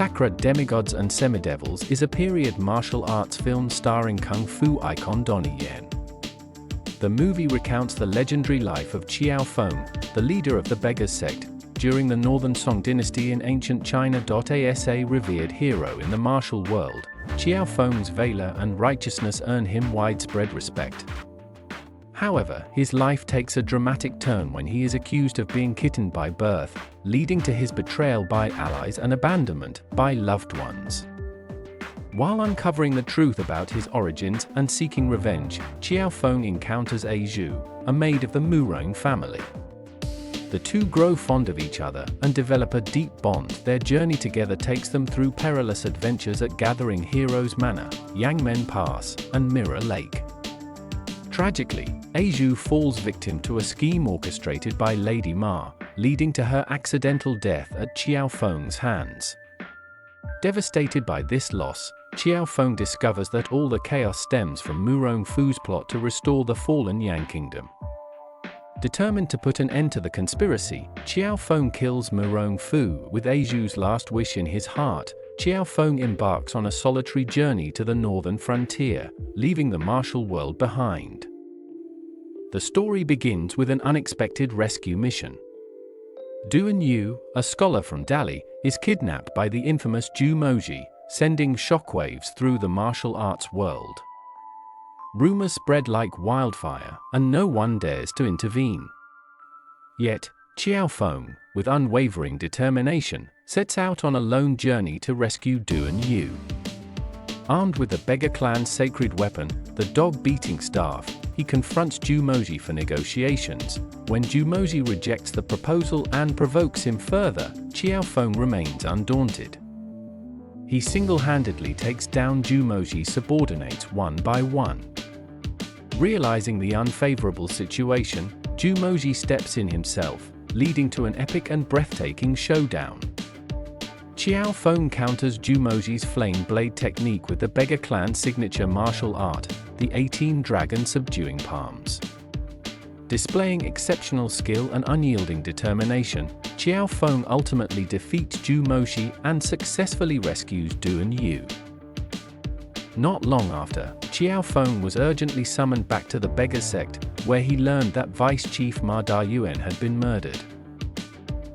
Sacred Demigods and Semidevils is a period martial arts film starring kung fu icon Donnie Yen. The movie recounts the legendary life of Qiao Feng, the leader of the Beggars sect, during the Northern Song dynasty in ancient China. As a revered hero in the martial world, Qiao Feng's valor and righteousness earn him widespread respect. However, his life takes a dramatic turn when he is accused of being kittened by birth, leading to his betrayal by allies and abandonment by loved ones. While uncovering the truth about his origins and seeking revenge, Qiao Feng encounters A Zhu, a maid of the Murong family. The two grow fond of each other and develop a deep bond. Their journey together takes them through perilous adventures at Gathering Heroes Manor, Yangmen Pass, and Mirror Lake. Tragically, A Zhu falls victim to a scheme orchestrated by Lady Ma, leading to her accidental death at Qiao Feng's hands. Devastated by this loss, Qiao Feng discovers that all the chaos stems from Murong Fu's plot to restore the fallen Yang kingdom. Determined to put an end to the conspiracy, Qiao Feng kills Murong Fu with A Zhu's last wish in his heart. Qiao Feng embarks on a solitary journey to the northern frontier, leaving the martial world behind. The story begins with an unexpected rescue mission. Duan Yu, a scholar from Dali, is kidnapped by the infamous Zhu Moji, sending shockwaves through the martial arts world. Rumors spread like wildfire, and no one dares to intervene. Yet, Qiao Feng, with unwavering determination, sets out on a lone journey to rescue Duan Yu. Armed with the Beggar clan's sacred weapon, the dog-beating staff, he confronts Zhu Moji for negotiations. When Zhu Moji rejects the proposal and provokes him further, Qiao Feng remains undaunted. He single-handedly takes down Zhu Moji's subordinates one by one. Realizing the unfavorable situation, Zhu Moji steps in himself, leading to an epic and breathtaking showdown. Qiao Feng counters Zhu Moji's flame blade technique with the Beggar clan's signature martial art, the 18 dragon subduing palms. Displaying exceptional skill and unyielding determination, Qiao Feng ultimately defeats Zhu Moji and successfully rescues Duan Yu. Not long after, Qiao Feng was urgently summoned back to the Beggar sect, where he learned that Vice Chief Ma Dayuan had been murdered.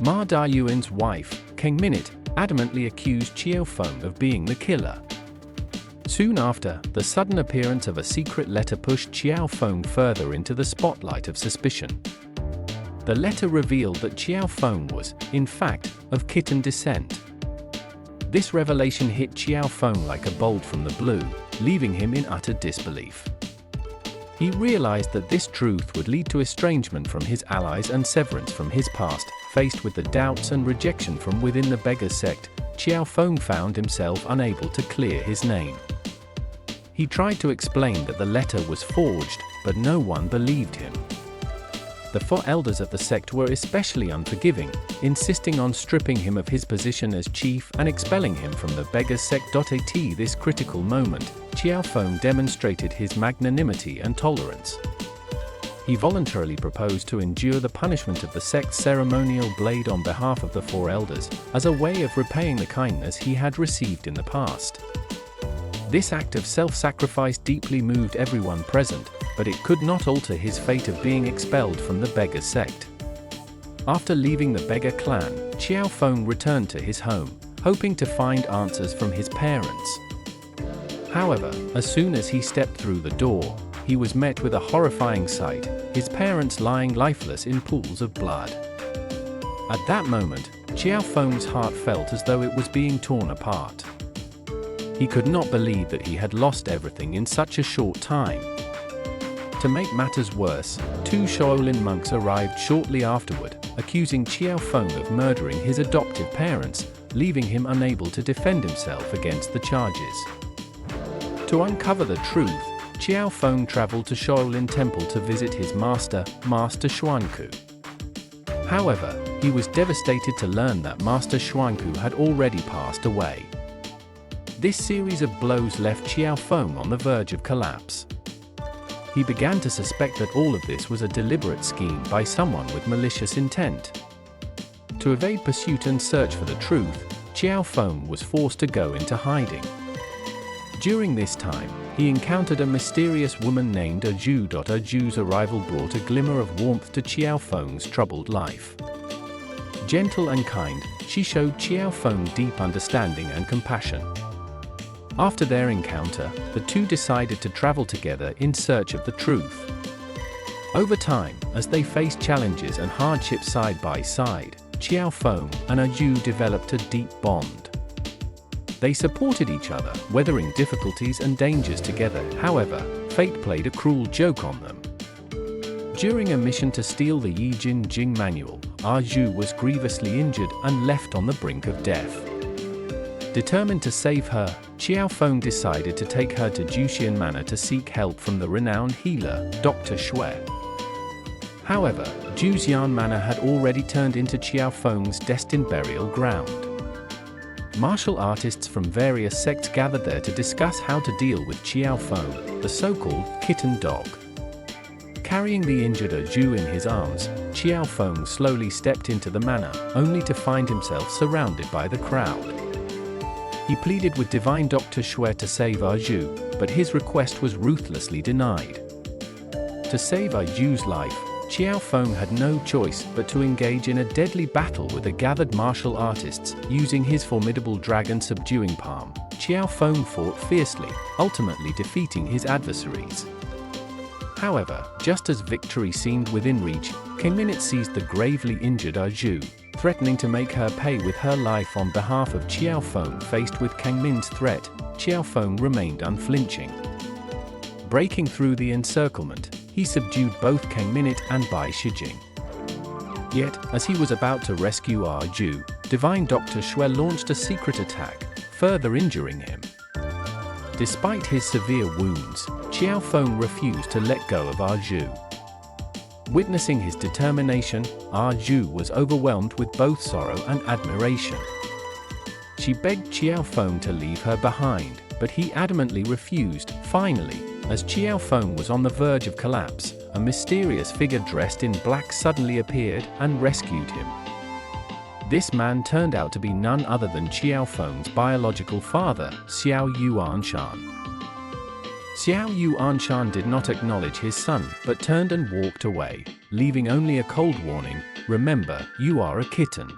Ma Dayuan's wife, King Minute, adamantly accused Qiao Feng of being the killer. Soon after, the sudden appearance of a secret letter pushed Qiao Feng further into the spotlight of suspicion. The letter revealed that Qiao Feng was, in fact, of Khitan descent. This revelation hit Qiao Feng like a bolt from the blue, leaving him in utter disbelief. He realized that this truth would lead to estrangement from his allies and severance from his past. Faced with the doubts and rejection from within the Beggar sect, Qiao Feng found himself unable to clear his name. He tried to explain that the letter was forged, but no one believed him. The four elders of the sect were especially unforgiving, insisting on stripping him of his position as chief and expelling him from the Beggar sect. At this critical moment, Qiao Feng demonstrated his magnanimity and tolerance. He voluntarily proposed to endure the punishment of the sect's ceremonial blade on behalf of the four elders, as a way of repaying the kindness he had received in the past. This act of self-sacrifice deeply moved everyone present, but it could not alter his fate of being expelled from the Beggar sect. After leaving the Beggar clan, Qiao Feng returned to his home, hoping to find answers from his parents. However, as soon as he stepped through the door, he was met with a horrifying sight, his parents lying lifeless in pools of blood. At that moment, Qiao Feng's heart felt as though it was being torn apart. He could not believe that he had lost everything in such a short time. To make matters worse, two Shaolin monks arrived shortly afterward, accusing Qiao Feng of murdering his adoptive parents, leaving him unable to defend himself against the charges. To uncover the truth, Qiao Feng traveled to Shaolin Temple to visit his master, Master Xuanku. However, he was devastated to learn that Master Xuanku had already passed away. This series of blows left Qiao Feng on the verge of collapse. He began to suspect that all of this was a deliberate scheme by someone with malicious intent. To evade pursuit and search for the truth, Qiao Feng was forced to go into hiding. During this time, he encountered a mysterious woman named Zhu. Zhu's arrival brought a glimmer of warmth to Qiao Feng's troubled life. Gentle and kind, she showed Qiao Feng deep understanding and compassion. After their encounter, the two decided to travel together in search of the truth. Over time, as they faced challenges and hardships side by side, Qiao Feng and Zhu developed a deep bond. They supported each other, weathering difficulties and dangers together. However, fate played a cruel joke on them. During a mission to steal the Yi Jin Jing manual, Zhu was grievously injured and left on the brink of death. Determined to save her, Qiao Feng decided to take her to Juxian Manor to seek help from the renowned healer, Dr. Shui. However, Juxian Manor had already turned into Qiao Feng's destined burial ground. Martial artists from various sects gathered there to discuss how to deal with Qiao Feng, the so-called kitten dog. Carrying the injured Zhu in his arms, Qiao Feng slowly stepped into the manor, only to find himself surrounded by the crowd. He pleaded with divine Dr. Shui to save Zhu, but his request was ruthlessly denied. To save Zhu's life, Qiao Feng had no choice but to engage in a deadly battle with the gathered martial artists. Using his formidable dragon subduing palm, Qiao Feng fought fiercely, ultimately defeating his adversaries. However, just as victory seemed within reach, King Minute seized the gravely injured Zhu, threatening to make her pay with her life on behalf of Qiao Feng. Faced with Kang Min's threat, Qiao Feng remained unflinching. Breaking through the encirclement, he subdued both Kang Minute and Bai Shijing. Yet, as he was about to rescue Zhu, divine Dr. Shui launched a secret attack, further injuring him. Despite his severe wounds, Qiao Feng refused to let go of Zhu. Witnessing his determination, Zhu was overwhelmed with both sorrow and admiration. She begged Qiao Feng to leave her behind, but he adamantly refused. Finally, as Qiao Feng was on the verge of collapse, a mysterious figure dressed in black suddenly appeared and rescued him. This man turned out to be none other than Qiao Feng's biological father, Xiao Yuanshan. Xiao Yuanshan did not acknowledge his son, but turned and walked away, leaving only a cold warning: remember, you are a kitten.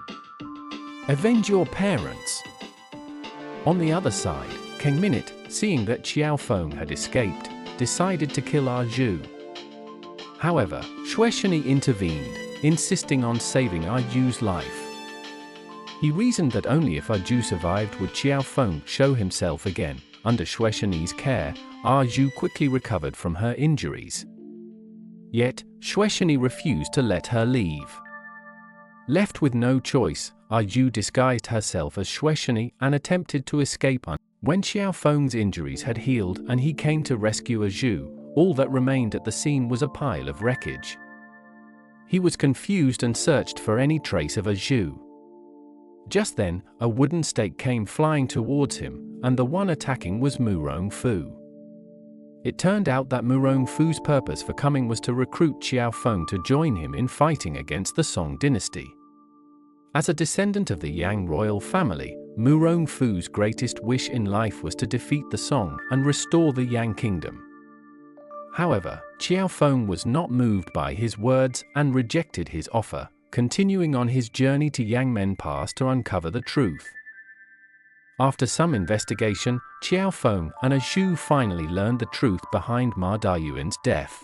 Avenge your parents. On the other side, Kang Minute, seeing that Qiao Feng had escaped, decided to kill Zhu. However, Shui Shini intervened, insisting on saving Zhu's life. He reasoned that only if Zhu survived would Qiao Feng show himself again. Under Shui Shini's care, Zhu quickly recovered from her injuries. Yet, Shui Shini refused to let her leave. Left with no choice, Zhu disguised herself as Shui Shini and attempted to escape. When Qiao Feng's injuries had healed and he came to rescue Zhu, all that remained at the scene was a pile of wreckage. He was confused and searched for any trace of Zhu. Just then, a wooden stake came flying towards him, and the one attacking was Mu Rongfu. It turned out that Mu Rongfu's purpose for coming was to recruit Qiao Feng to join him in fighting against the Song dynasty. As a descendant of the Yang royal family, Mu Rongfu's greatest wish in life was to defeat the Song and restore the Yang kingdom. However, Qiao Feng was not moved by his words and rejected his offer, continuing on his journey to Yangmen Pass to uncover the truth. After some investigation, Qiao Feng and Zhu finally learned the truth behind Ma Dayuan's death.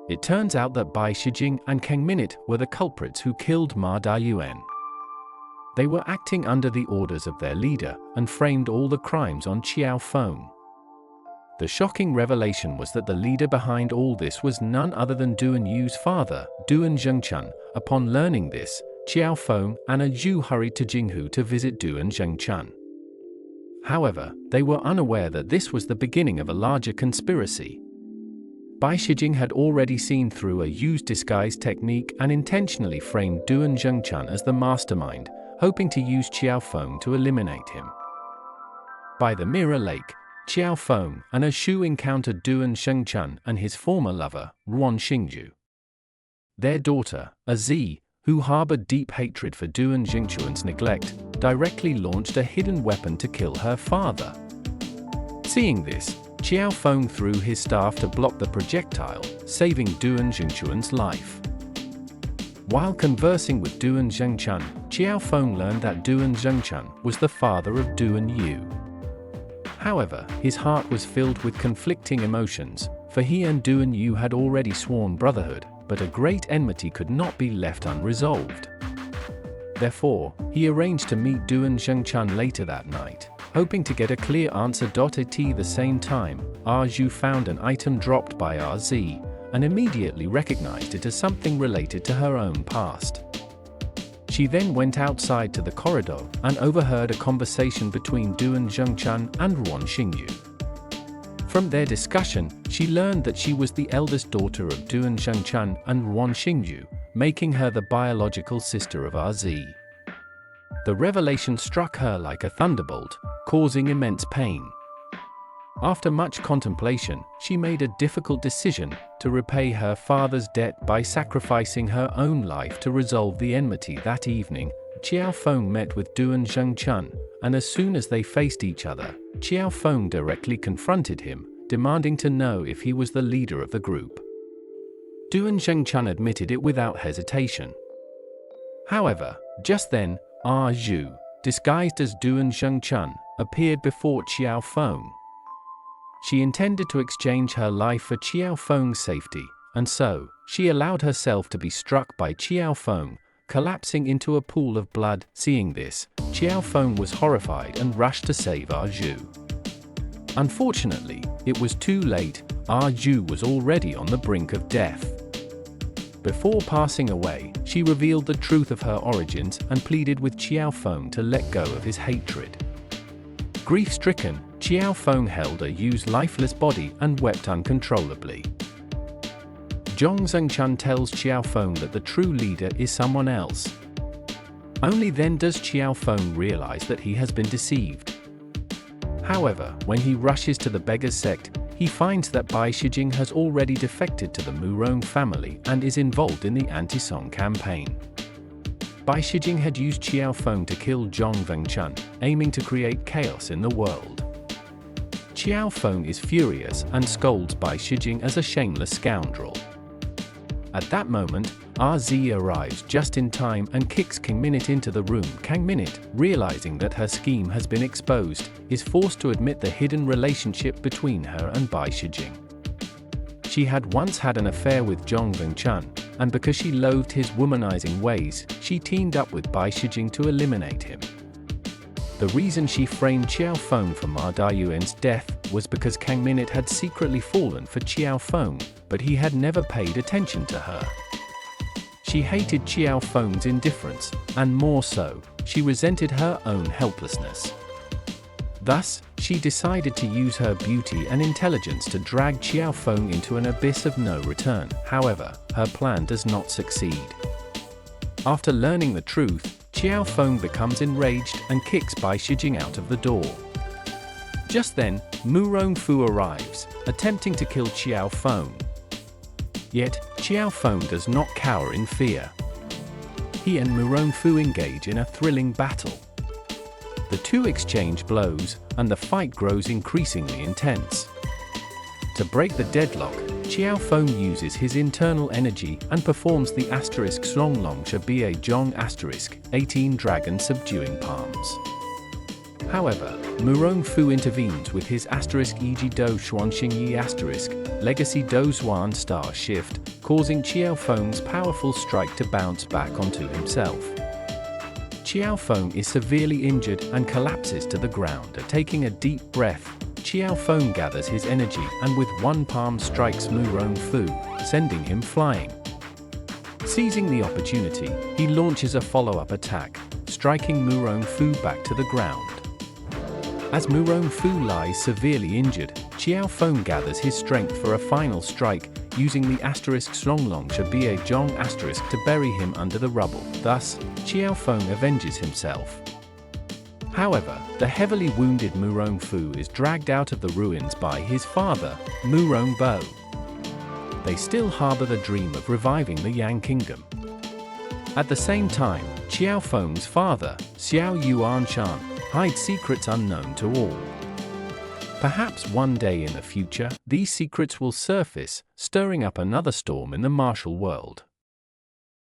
It turns out that Bai Shijing and Kang Minute were the culprits who killed Ma Dayuan. They were acting under the orders of their leader and framed all the crimes on Qiao Feng. The shocking revelation was that the leader behind all this was none other than Duan Yu's father, Duan Zhengchun. Upon learning this, Qiao Feng and Zhu hurried to Jinghu to visit Duan Zhengchun. However, they were unaware that this was the beginning of a larger conspiracy. Bai Shijing had already seen through Yu's disguise technique and intentionally framed Duan Zhengchun as the mastermind, hoping to use Qiao Feng to eliminate him. By the Mirror Lake, Qiao Feng and Zhu encountered Duan Zhengchun and his former lover, Ruan Xingju. Their daughter, Zi, who harbored deep hatred for Duan Jingchuan's neglect, directly launched a hidden weapon to kill her father. Seeing this, Qiao Feng threw his staff to block the projectile, saving Duan Jingchuan's life. While conversing with Duan Zhengchun, Qiao Feng learned that Duan Zhengchun was the father of Duan Yu. However, his heart was filled with conflicting emotions, for he and Duan Yu had already sworn brotherhood, but a great enmity could not be left unresolved. Therefore, he arranged to meet Duan Zhengchun later that night, hoping to get a clear answer. At the same time, Zhu found an item dropped by RZ, and immediately recognized it as something related to her own past. She then went outside to the corridor and overheard a conversation between Duan Zhengchun and Wan Xingyu. From their discussion, she learned that she was the eldest daughter of Duan Zhengchun and Wan Xingyu, making her the biological sister of RZ. The revelation struck her like a thunderbolt, causing immense pain. After much contemplation, she made a difficult decision to repay her father's debt by sacrificing her own life to resolve the enmity. That evening, Qiao Feng met with Duan Zhengchun, and as soon as they faced each other, Qiao Feng directly confronted him, demanding to know if he was the leader of the group. Duan Zhengchun admitted it without hesitation. However, just then, Zhu, disguised as Duan Zhengchun, appeared before Qiao Feng. She intended to exchange her life for Qiao Feng's safety, and so, she allowed herself to be struck by Qiao Feng, collapsing into a pool of blood. Seeing this, Qiao Feng was horrified and rushed to save Zhu. Unfortunately, it was too late. Zhu was already on the brink of death. Before passing away, she revealed the truth of her origins and pleaded with Qiao Feng to let go of his hatred. Grief-stricken, Qiao Feng held Yu's lifeless body and wept uncontrollably. Zhong Zhengchun tells Qiao Feng that the true leader is someone else. Only then does Qiao Feng realize that he has been deceived. However, when he rushes to the beggar's sect, he finds that Bai Shijing has already defected to the Murong family and is involved in the anti-Song campaign. Bai Shijing had used Qiao Feng to kill Zhong Zhengchun, aiming to create chaos in the world. Qiao Feng is furious and scolds Bai Shijing as a shameless scoundrel. At that moment, RZ arrives just in time and kicks Kang Minute into the room. Kang Minute, realizing that her scheme has been exposed, is forced to admit the hidden relationship between her and Bai Shijing. She had once had an affair with Zhong Zhengchun, and because she loathed his womanizing ways, she teamed up with Bai Shijing to eliminate him. The reason she framed Qiao Feng for Ma Daiyuan's death was because Kang Minute had secretly fallen for Qiao Feng, but he had never paid attention to her. She hated Qiao Feng's indifference, and more so, she resented her own helplessness. Thus, she decided to use her beauty and intelligence to drag Qiao Feng into an abyss of no return. However, her plan does not succeed. After learning the truth, Qiao Feng becomes enraged and kicks Bai Shijing out of the door. Just then, Mu Rongfu arrives, attempting to kill Qiao Feng. Yet, Qiao Feng does not cower in fear. He and Mu Rongfu engage in a thrilling battle. The two exchange blows, and the fight grows increasingly intense. To break the deadlock, Qiao Feng uses his internal energy and performs the *Songlong Shabie Zhong *18 dragon subduing palms. However, Mu Rongfu intervenes with his *Eg Do Xuanxingyi Legacy Do Xuan star shift, causing Qiao Feng's powerful strike to bounce back onto himself. Qiao Feng is severely injured and collapses to the ground. Taking a deep breath, Qiao Feng gathers his energy and with one palm strikes Mu Rongfu, sending him flying. Seizing the opportunity, he launches a follow-up attack, striking Mu Rongfu back to the ground. As Mu Rongfu lies severely injured, Qiao Feng gathers his strength for a final strike, using the *Songlong Shabie Zhong to bury him under the rubble. Thus, Qiao Feng avenges himself. However, the heavily wounded Mu Rongfu is dragged out of the ruins by his father, Mu Rongbo. They still harbor the dream of reviving the Yang Kingdom. At the same time, Xiao Feng's father, Xiao Yuanshan, hides secrets unknown to all. Perhaps one day in the future, these secrets will surface, stirring up another storm in the martial world.